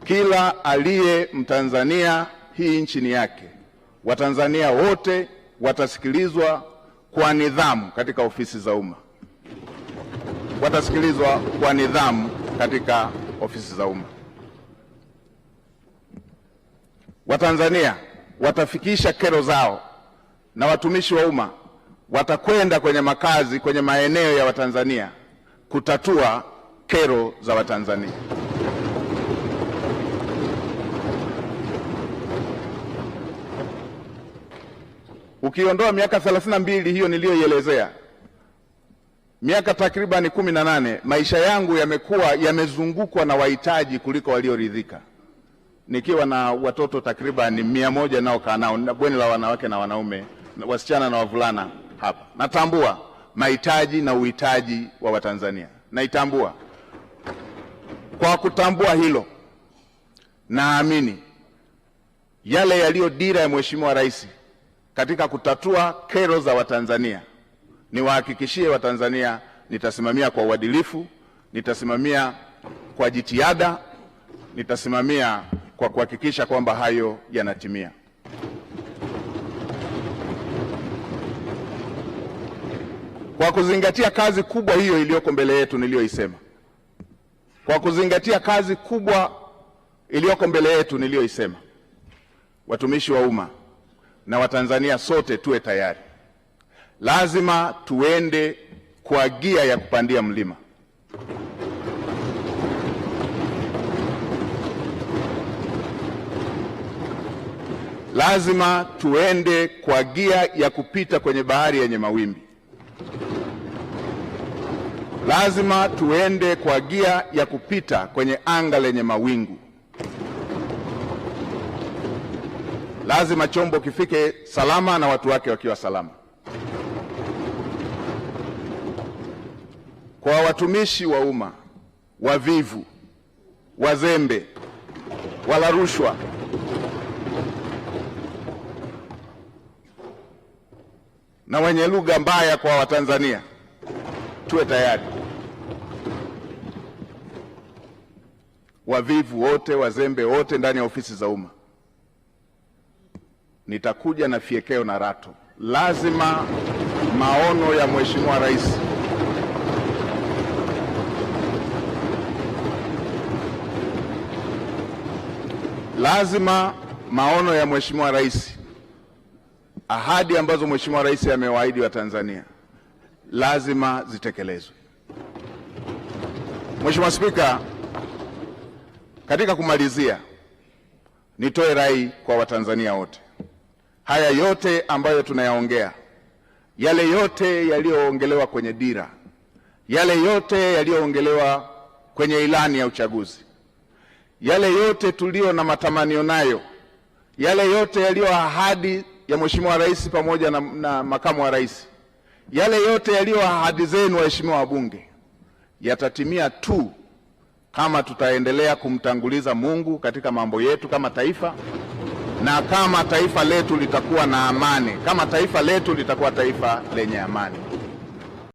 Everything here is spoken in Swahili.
Kila aliye Mtanzania, hii nchi ni yake. Watanzania wote watasikilizwa kwa nidhamu katika ofisi za umma. Watasikilizwa kwa nidhamu katika ofisi za umma. Watanzania watafikisha kero zao na watumishi wa umma watakwenda kwenye makazi, kwenye maeneo ya Watanzania kutatua kero za Watanzania. Ukiondoa miaka 32 hiyo niliyoielezea, miaka takribani 18, maisha yangu yamezungukwa na wahitaji kuliko walioridhika, nikiwa na watoto takribani 100 nao kaa nao na bweni la wanawake na wanaume, wasichana na wavulana hapa. Natambua mahitaji na uhitaji wa Watanzania, naitambua. Kwa kutambua hilo, naamini yale yaliyo dira ya Mheshimiwa Rais katika kutatua kero za Watanzania, niwahakikishie Watanzania nitasimamia kwa uadilifu, nitasimamia kwa jitihada, nitasimamia kwa kuhakikisha kwamba hayo yanatimia. Kwa kuzingatia kazi kubwa hiyo iliyoko mbele yetu niliyoisema, kwa kuzingatia kazi kubwa iliyoko mbele yetu niliyoisema, watumishi wa umma na Watanzania sote tuwe tayari. Lazima tuende kwa gia ya kupandia mlima. Lazima tuende kwa gia ya kupita kwenye bahari yenye mawimbi. Lazima tuende kwa gia ya kupita kwenye anga lenye mawingu. Lazima chombo kifike salama na watu wake wakiwa salama. Kwa watumishi wa umma wavivu, wazembe, wala rushwa, na wenye lugha mbaya kwa Watanzania, tuwe tayari. Wavivu wote, wazembe wote ndani ya ofisi za umma, nitakuja na fiekeo na rato. Lazima maono ya Mheshimiwa Rais ahadi ambazo Mheshimiwa Rais amewaahidi Watanzania lazima zitekelezwe. Mheshimiwa Spika, katika kumalizia, nitoe rai kwa Watanzania wote. Haya yote ambayo tunayaongea, yale yote yaliyoongelewa kwenye dira, yale yote yaliyoongelewa kwenye ilani ya uchaguzi, yale yote tulio na matamanio nayo, yale yote yaliyo ahadi ya Mheshimiwa Rais pamoja na makamu wa rais, yale yote yaliyo ahadi zenu waheshimiwa wabunge, yatatimia tu kama tutaendelea kumtanguliza Mungu katika mambo yetu kama taifa, na kama taifa letu litakuwa na amani, kama taifa letu litakuwa taifa lenye amani.